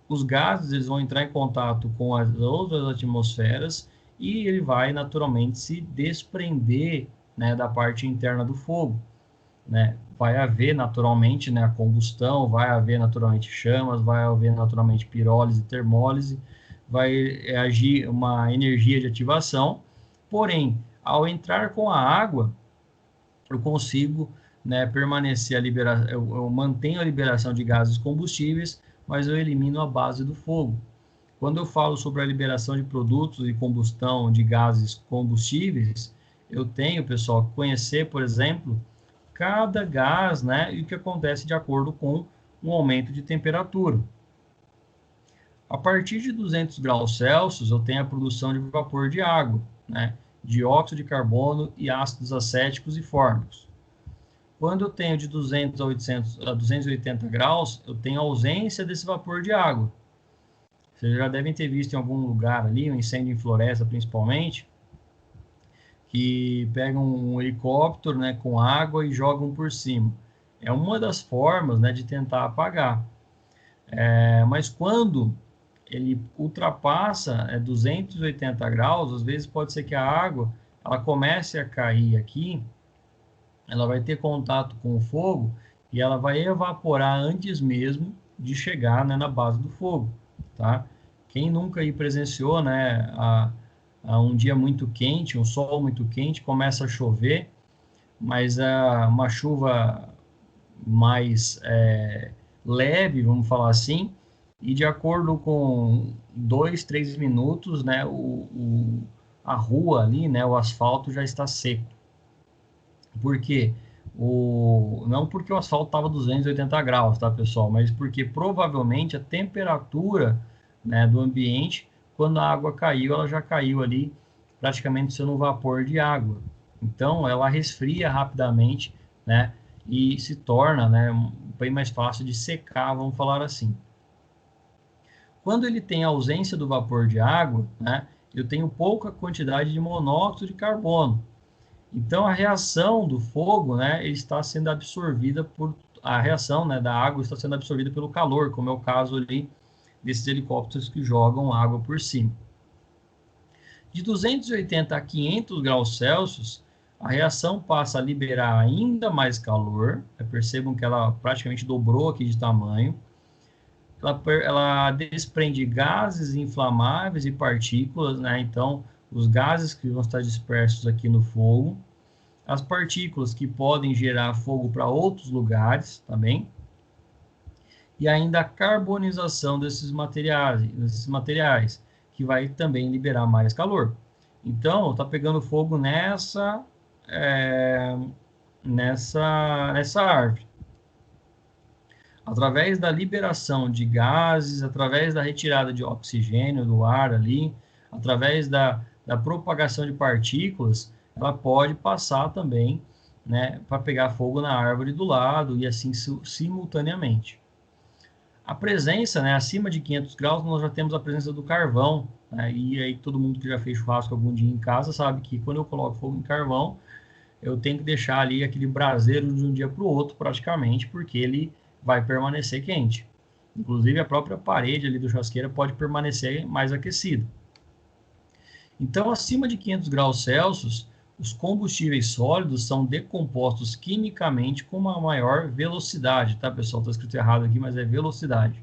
Os gases eles vão entrar em contato com as outras atmosferas e ele vai naturalmente se desprender, né, da parte interna do fogo, né? Vai haver naturalmente, né, a combustão, vai haver naturalmente chamas, vai haver naturalmente pirólise, termólise, vai agir uma energia de ativação. Porém, ao entrar com a água, eu consigo, né, permanecer eu mantenho a liberação de gases combustíveis, mas eu elimino a base do fogo. Quando eu falo sobre a liberação de produtos e combustão de gases combustíveis, eu tenho, pessoal, que conhecer, por exemplo, cada gás, né, e o que acontece de acordo com um aumento de temperatura. A partir de 200 graus Celsius, eu tenho a produção de vapor de água, né, dióxido de carbono e ácidos acéticos e fórmicos. Quando eu tenho de 200 a 280 graus, eu tenho ausência desse vapor de água. Vocês já devem ter visto em algum lugar ali, um incêndio em floresta principalmente, que pegam um helicóptero, né, com água e jogam por cima. É uma das formas, né, de tentar apagar. Mas quando ele ultrapassa 280 graus, às vezes pode ser que a água ela comece a cair aqui, ela vai ter contato com o fogo e ela vai evaporar antes mesmo de chegar, né, na base do fogo, tá? Quem nunca aí presenciou, né, a um dia muito quente, um sol muito quente, começa a chover, mas uma chuva mais leve, vamos falar assim, e de acordo com 2, 3 minutos, né, a rua ali, né, o asfalto já está seco. Por quê? Não porque o asfalto estava 280 graus, tá, pessoal? Mas porque provavelmente a temperatura, né, do ambiente, quando a água caiu, ela já caiu ali praticamente sendo um vapor de água. Então, ela resfria rapidamente, né, e se torna, né, bem mais fácil de secar, vamos falar assim. Quando ele tem ausência do vapor de água, né, eu tenho pouca quantidade de monóxido de carbono. Então, a reação do fogo, né, ele está sendo absorvida por a reação, né, da água está sendo absorvida pelo calor, como é o caso ali desses helicópteros que jogam água por cima. De 280 a 500 graus Celsius, a reação passa a liberar ainda mais calor. Percebam que ela praticamente dobrou aqui de tamanho. Ela desprende gases inflamáveis e partículas, né? Então, os gases que vão estar dispersos aqui no fogo, as partículas que podem gerar fogo para outros lugares também, e ainda a carbonização desses materiais, que vai também liberar mais calor. Então, está pegando fogo nessa árvore. Através da liberação de gases, através da retirada de oxigênio do ar ali, através da propagação de partículas, ela pode passar também, né, para pegar fogo na árvore do lado e assim simultaneamente. A presença, né, acima de 500 graus, nós já temos a presença do carvão, né, e aí todo mundo que já fez churrasco algum dia em casa sabe que quando eu coloco fogo em carvão, eu tenho que deixar ali aquele braseiro de um dia para o outro praticamente, porque ele vai permanecer quente. Inclusive a própria parede ali do churrasqueira pode permanecer mais aquecida. Então, acima de 500 graus Celsius, os combustíveis sólidos são decompostos quimicamente com uma maior velocidade, tá, pessoal? Está escrito errado aqui, mas é velocidade.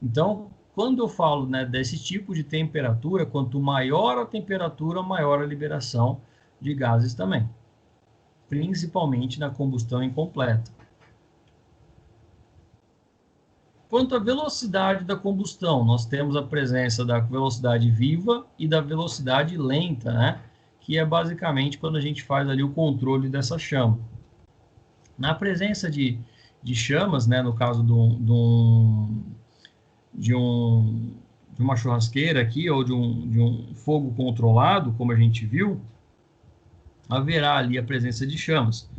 Então, quando eu falo, né, desse tipo de temperatura, quanto maior a temperatura, maior a liberação de gases também, principalmente na combustão incompleta. Quanto à velocidade da combustão, nós temos a presença da velocidade viva e da velocidade lenta, né? Que é basicamente quando a gente faz ali o controle dessa chama. Na presença de chamas, né, no caso de uma churrasqueira aqui, ou de um fogo controlado, como a gente viu, haverá ali a presença de chamas.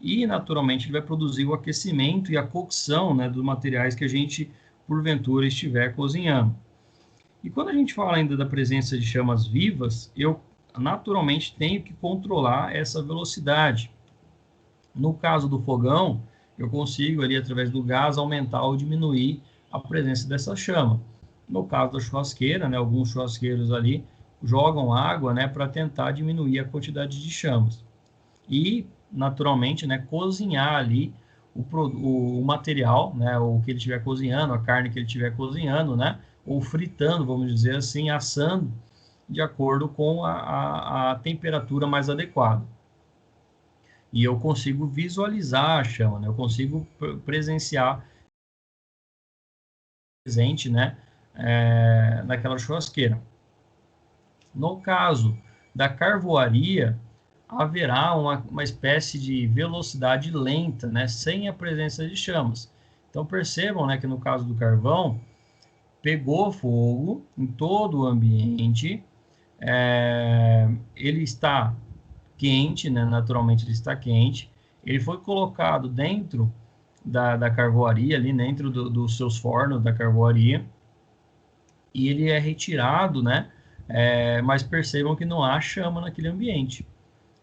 E, naturalmente, ele vai produzir o aquecimento e a cocção, né, dos materiais que a gente, porventura, estiver cozinhando. E quando a gente fala ainda da presença de chamas vivas, eu, naturalmente, tenho que controlar essa velocidade. No caso do fogão, eu consigo, ali, através do gás, aumentar ou diminuir a presença dessa chama. No caso da churrasqueira, né, alguns churrasqueiros ali jogam água, né, para tentar diminuir a quantidade de chamas. E, naturalmente, né, cozinhar ali o material, né, o que ele estiver cozinhando, a carne que ele estiver cozinhando, né, ou fritando, vamos dizer assim, assando, de acordo com a temperatura mais adequada. E eu consigo visualizar a chama, né, eu consigo presenciar presente, né, naquela churrasqueira. No caso da carvoaria, haverá uma espécie de velocidade lenta, né, sem a presença de chamas. Então percebam, né, que no caso do carvão, pegou fogo em todo o ambiente, ele está quente, né, naturalmente ele está quente, ele foi colocado dentro da carvoaria, ali dentro dos seus fornos da carvoaria, e ele é retirado, né, mas percebam que não há chama naquele ambiente.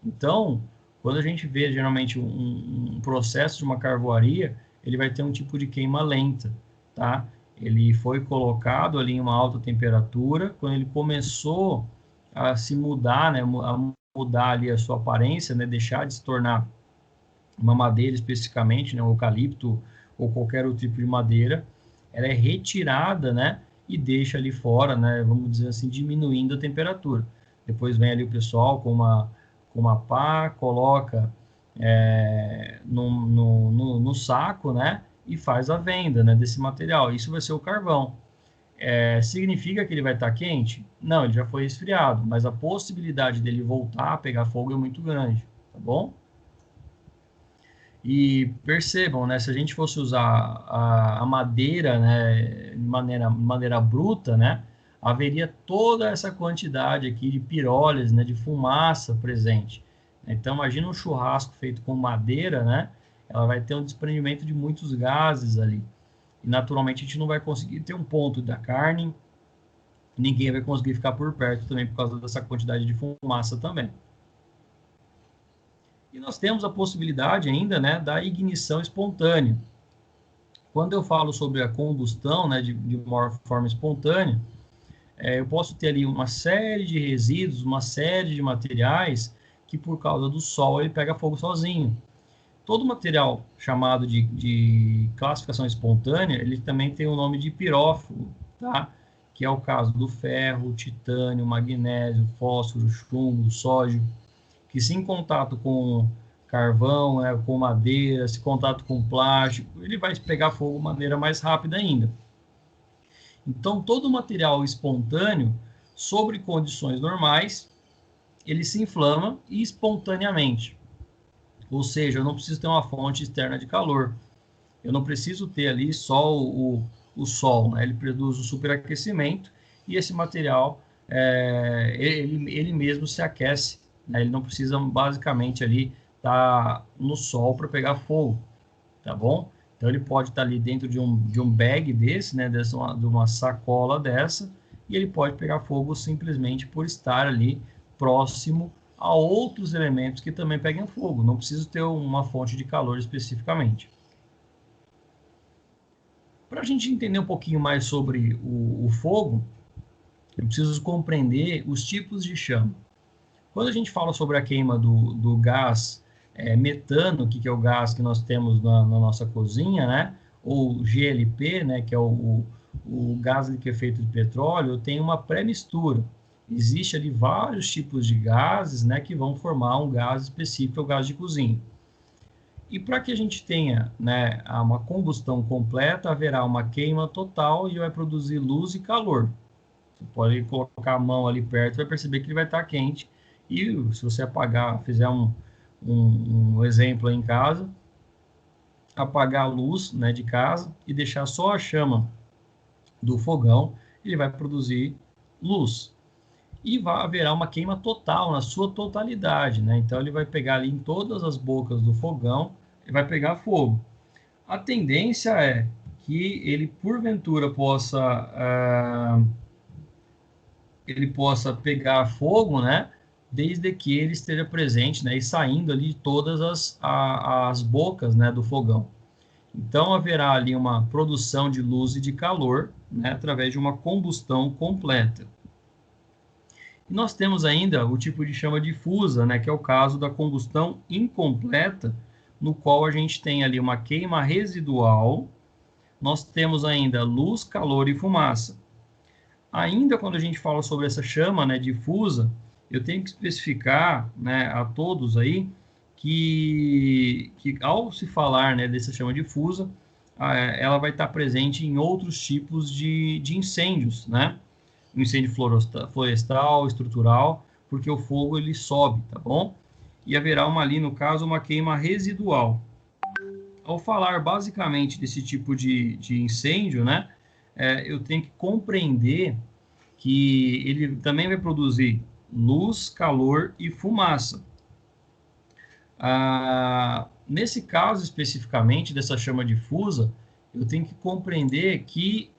Então, quando a gente vê geralmente um processo de uma carvoaria, ele vai ter um tipo de queima lenta, tá? Ele foi colocado ali em uma alta temperatura, quando ele começou a se mudar, né, a mudar ali a sua aparência, né, deixar de se tornar uma madeira especificamente, né, um eucalipto ou qualquer outro tipo de madeira, ela é retirada, né, e deixa ali fora, né, vamos dizer assim, diminuindo a temperatura. Depois vem ali o pessoal com uma pá, coloca no saco, né, e faz a venda, né, desse material. Isso vai ser o carvão. Significa que ele vai estar quente? Não, ele já foi esfriado, mas a possibilidade dele voltar a pegar fogo é muito grande, tá bom? E percebam, né, se a gente fosse usar a madeira, né, de maneira bruta, né, haveria toda essa quantidade aqui de pirólise, né, de fumaça presente. Então, imagina um churrasco feito com madeira, né, ela vai ter um desprendimento de muitos gases ali. E, naturalmente, a gente não vai conseguir ter um ponto da carne, ninguém vai conseguir ficar por perto também por causa dessa quantidade de fumaça também. E nós temos a possibilidade ainda, né, da ignição espontânea. Quando eu falo sobre a combustão, né, de uma forma espontânea, eu posso ter ali uma série de resíduos, uma série de materiais que, por causa do sol, ele pega fogo sozinho. Todo material chamado de classificação espontânea, ele também tem o nome de pirófago, tá? Que é o caso do ferro, titânio, magnésio, fósforo, chumbo, sódio, que se em contato com carvão, né, com madeira, se em contato com plástico, ele vai pegar fogo de maneira mais rápida ainda. Então, todo material espontâneo, sobre condições normais, ele se inflama espontaneamente. Ou seja, eu não preciso ter uma fonte externa de calor. Eu não preciso ter ali só o sol, né? Ele produz o superaquecimento e esse material, ele mesmo se aquece, né? Ele não precisa basicamente ali estar no sol para pegar fogo, tá bom? Então ele pode estar ali dentro de um bag desse, né? De uma sacola dessa, e ele pode pegar fogo simplesmente por estar ali próximo a outros elementos que também peguem fogo. Não preciso ter uma fonte de calor especificamente. Para a gente entender um pouquinho mais sobre o fogo, eu preciso compreender os tipos de chama. Quando a gente fala sobre a queima do gás metano, que é o gás que nós temos na nossa cozinha, né? Ou GLP, né? Que é o gás liquefeito de petróleo, tem uma pré-mistura. Existe ali vários tipos de gases, né, que vão formar um gás específico, o gás de cozinha. E para que a gente tenha, né, uma combustão completa, haverá uma queima total e vai produzir luz e calor. Você pode colocar a mão ali perto, vai perceber que ele vai estar quente. E se você apagar, fizer um exemplo aí em casa, apagar a luz, né, de casa e deixar só a chama do fogão, ele vai produzir luz. E haverá uma queima total, na sua totalidade, né? Então, ele vai pegar ali em todas as bocas do fogão e vai pegar fogo. A tendência é que ele, porventura, ele possa pegar fogo, né? Desde que ele esteja presente, né? E saindo ali de todas as bocas, né? Do fogão. Então, haverá ali uma produção de luz e de calor, né? Através de uma combustão completa. E nós temos ainda o tipo de chama difusa, né, que é o caso da combustão incompleta, no qual a gente tem ali uma queima residual, nós temos ainda luz, calor e fumaça. Ainda quando a gente fala sobre essa chama, né, difusa, eu tenho que especificar, né, a todos aí que ao se falar, né, dessa chama difusa, ela vai estar presente em outros tipos de incêndios, né? Um incêndio florestal, estrutural, porque o fogo ele sobe, tá bom? E haverá ali, no caso, uma queima residual. Ao falar basicamente desse tipo de incêndio, né, eu tenho que compreender que ele também vai produzir luz, calor e fumaça. Nesse caso especificamente dessa chama difusa, eu tenho que compreender que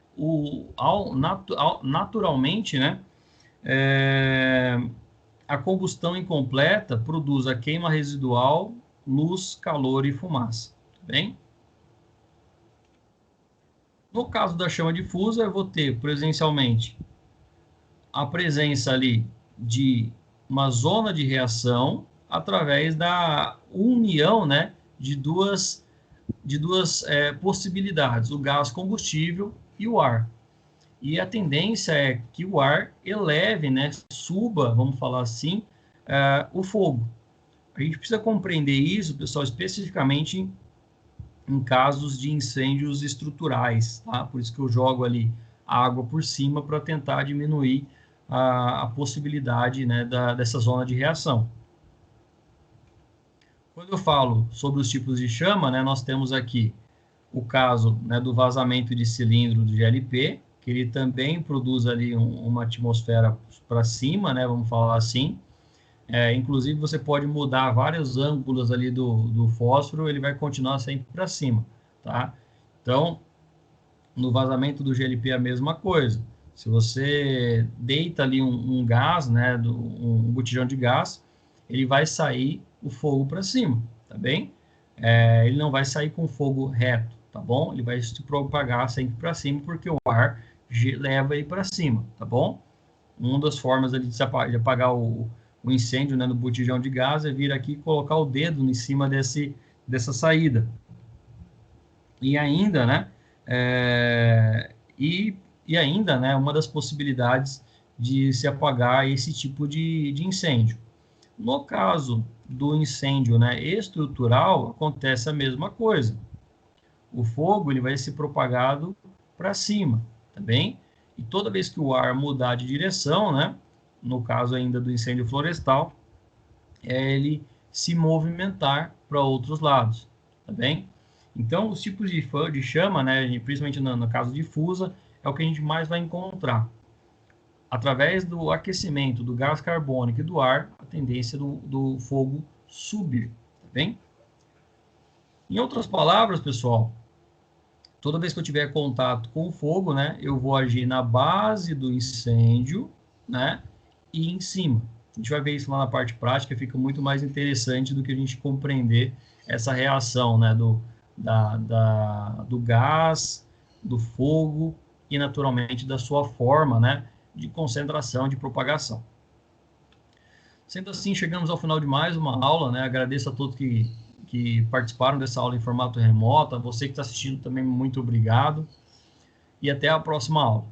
naturalmente, né, a combustão incompleta produz a queima residual, luz, calor e fumaça. Bem? No caso da chama difusa, eu vou ter presencialmente a presença ali de uma zona de reação através da união, né, de duas possibilidades, o gás combustível e o ar. E a tendência é que o ar eleve, né, suba, vamos falar assim, o fogo. A gente precisa compreender isso, pessoal, especificamente em casos de incêndios estruturais, tá? Por isso que eu jogo ali a água por cima para tentar diminuir a possibilidade, né, dessa zona de reação. Quando eu falo sobre os tipos de chama, né, nós temos aqui o caso, né, do vazamento de cilindro do GLP, que ele também produz ali uma atmosfera para cima, né, vamos falar assim. Inclusive, você pode mudar vários ângulos ali do fósforo, ele vai continuar sempre para cima, tá? Então, no vazamento do GLP é a mesma coisa. Se você deita ali um gás, né, um botijão de gás, ele vai sair o fogo para cima, tá bem? Ele não vai sair com fogo reto, tá bom? Ele vai se propagar sempre para cima, porque o ar leva ele para cima, tá bom? Uma das formas ali de apagar o incêndio, né, no botijão de gás é vir aqui e colocar o dedo em cima dessa saída. E ainda, né, e ainda, né, uma das possibilidades de se apagar esse tipo de incêndio. No caso do incêndio, né, estrutural, acontece a mesma coisa. O fogo ele vai ser propagado para cima, tá bem? E toda vez que o ar mudar de direção, né, no caso ainda do incêndio florestal, ele se movimentar para outros lados, tá bem? Então, os tipos de chama, né, principalmente no caso difusa, é o que a gente mais vai encontrar. Através do aquecimento do gás carbônico e do ar, a tendência do fogo subir, tá bem? Em outras palavras, pessoal, toda vez que eu tiver contato com o fogo, né, eu vou agir na base do incêndio, né, e em cima. A gente vai ver isso lá na parte prática, fica muito mais interessante do que a gente compreender essa reação, né, do gás, do fogo e, naturalmente, da sua forma, né, de concentração, de propagação. Sendo assim, chegamos ao final de mais uma aula, né, agradeço a todos que participaram dessa aula em formato remoto, a você que está assistindo também, muito obrigado, e até a próxima aula.